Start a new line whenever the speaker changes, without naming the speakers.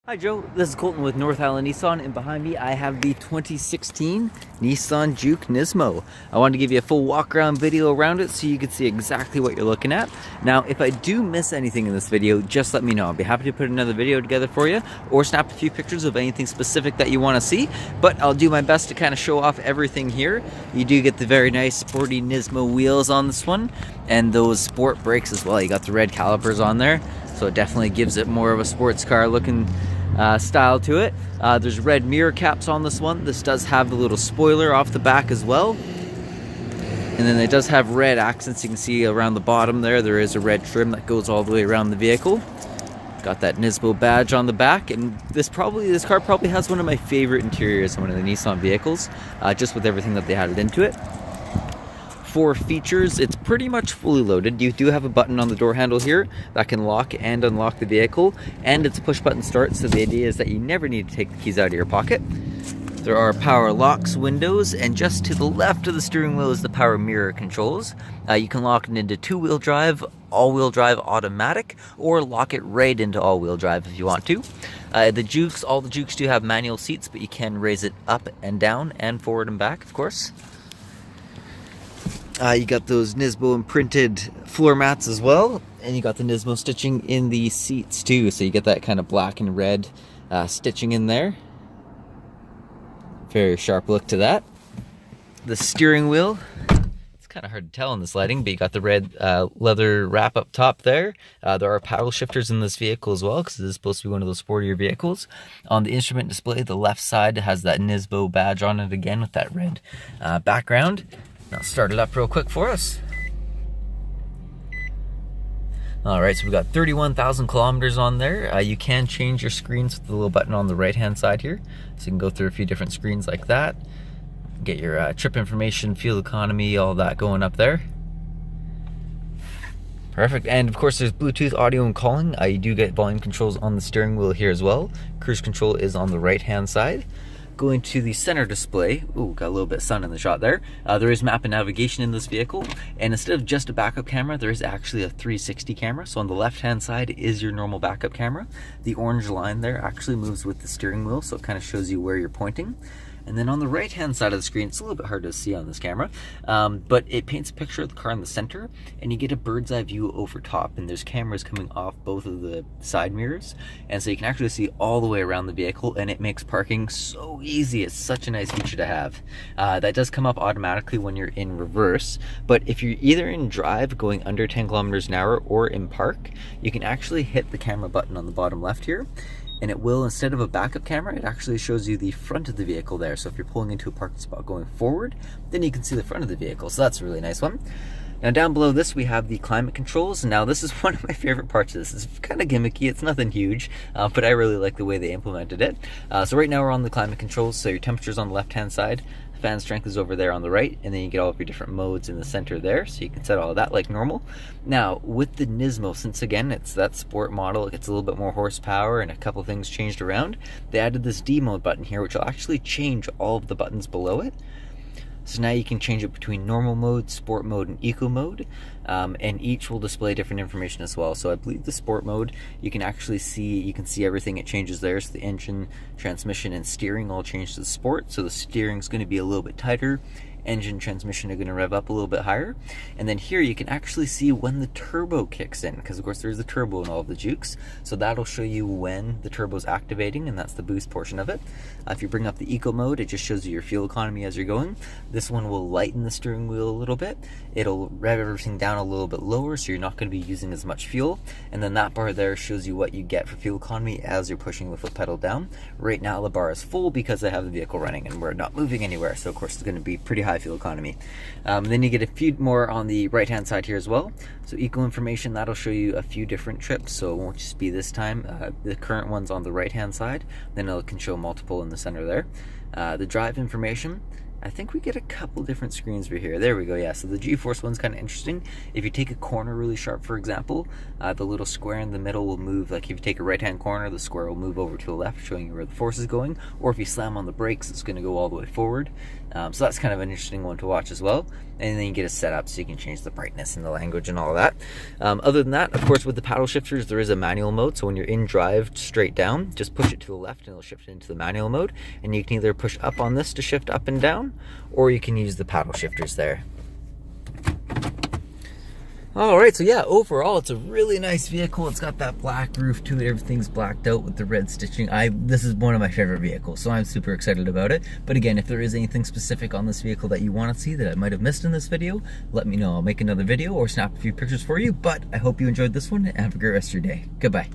Hi Joe, this is Colton with North Island Nissan, and behind me I have the 2016 Nissan Juke Nismo. I wanted to give you a full walk around video around it so you can see exactly what you're looking at. Now if I do miss anything in this video, just let me know. I'll be happy to put another video together for you or snap a few pictures of anything specific that you want to see, but I'll do my best to kind of show off everything here. You do get the very nice sporty Nismo wheels on this one and those sport brakes as well. You got the red calipers on there, so it definitely gives it more of a sports car looking style to it. There's red mirror caps on this one. This does have the little spoiler off the back as well. And then it does have red accents. You can see around the bottom there, there is a red trim that goes all the way around the vehicle. Got that Nismo badge on the back, and this car probably has one of my favorite interiors in one of the Nissan vehicles, just with everything that they added into it. For features, it's pretty much fully loaded. You do have a button on the door handle here that can lock and unlock the vehicle, and it's a push button start, so the idea is that you never need to take the keys out of your pocket. There are power locks, windows, and just to the left of the steering wheel is the power mirror controls. You can lock it into two-wheel drive, all-wheel drive automatic, or lock it right into all-wheel drive if you want to. All the Jukes do have manual seats, but you can raise it up and down and forward and back, of course. You got those Nismo imprinted floor mats as well, and you got the Nismo stitching in the seats too, so you get that kind of black and red stitching in there. Very sharp look to that. The steering wheel, it's kind of hard to tell in this lighting, but you got the red leather wrap up top there. There are paddle shifters in this vehicle as well, because this is supposed to be one of those sportier vehicles. On the instrument display, the left side has that Nismo badge on it again with that red background. Now start it up real quick for us. Alright, so we've got 31,000 kilometers on there. You can change your screens with the little button on the right hand side here. So you can go through a few different screens like that. Get your trip information, fuel economy, all that going up there. Perfect, and of course there's Bluetooth audio and calling. You do get volume controls on the steering wheel here as well. Cruise control is on the right hand side. Going to the center display, ooh, got a little bit of sun in the shot there. There is map and navigation in this vehicle, and instead of just a backup camera, there is actually a 360 camera. So on the left hand side is your normal backup camera. The orange line there actually moves with the steering wheel, so it kind of shows you where you're pointing. And then on the right hand side of the screen, it's a little bit hard to see on this camera, but it paints a picture of the car in the center, and you get a bird's eye view over top, and there's cameras coming off both of the side mirrors, and so you can actually see all the way around the vehicle, and it makes parking so easy. It's such a nice feature to have. That does come up automatically when you're in reverse, but if you're either in drive going under 10 kilometers an hour or in park, you can actually hit the camera button on the bottom left here, and it will, instead of a backup camera, it actually shows you the front of the vehicle there. So if you're pulling into a parking spot going forward, then you can see the front of the vehicle. So that's a really nice one. Now down below this, we have the climate controls. Now this is one of my favorite parts of this. It's kind of gimmicky, it's nothing huge, but I really like the way they implemented it. So right now we're on the climate controls, so your temperature's on the left-hand side. Fan strength is over there on the right, and then you get all of your different modes in the center there, so you can set all of that like normal. Now with the Nismo, since again it's that sport model, it gets a little bit more horsepower and a couple things changed around, they added this D mode button here, which will actually change all of the buttons below it. So now you can change it between normal mode, sport mode, and eco mode, and each will display different information as well. So I believe the sport mode, you can see everything, it changes there. So the engine, transmission, and steering all change to the sport. So the steering's going to be a little bit tighter. Engine, transmission are going to rev up a little bit higher, and then here you can actually see when the turbo kicks in, because of course there's the turbo in all of the Jukes, so that'll show you when the turbo's activating, and that's the boost portion of it. If you bring up the eco mode, it just shows you your fuel economy as you're going. This one will lighten the steering wheel a little bit, it'll rev everything down a little bit lower, so you're not going to be using as much fuel, and then that bar there shows you what you get for fuel economy as you're pushing the foot pedal down. Right now the bar is full because I have the vehicle running and we're not moving anywhere, so of course it's going to be pretty high fuel economy. Then you get a few more on the right hand side here as well. So eco information, that'll show you a few different trips, so it won't just be this time. The current one's on the right hand side, then it can show multiple in the center there. The drive information, I think we get a couple different screens for here. There we go, yeah. So the G-force one's kind of interesting. If you take a corner really sharp, for example, the little square in the middle will move. Like if you take a right-hand corner, the square will move over to the left, showing you where the force is going. Or if you slam on the brakes, it's going to go all the way forward. So that's kind of an interesting one to watch as well. And then you get a setup so you can change the brightness and the language and all of that. Other than that, of course, with the paddle shifters, there is a manual mode. So when you're in drive straight down, just push it to the left and it'll shift it into the manual mode. And you can either push up on this to shift up and down, or you can use the paddle shifters there. Alright, so yeah, overall it's a really nice vehicle. It's got that black roof to it. Everything's blacked out with the red stitching. This is one of my favorite vehicles, so I'm super excited about it. But again, if there is anything specific on this vehicle that you want to see that I might have missed in this video, let me know. I'll make another video or snap a few pictures for you. But I hope you enjoyed this one and have a great rest of your day. Goodbye.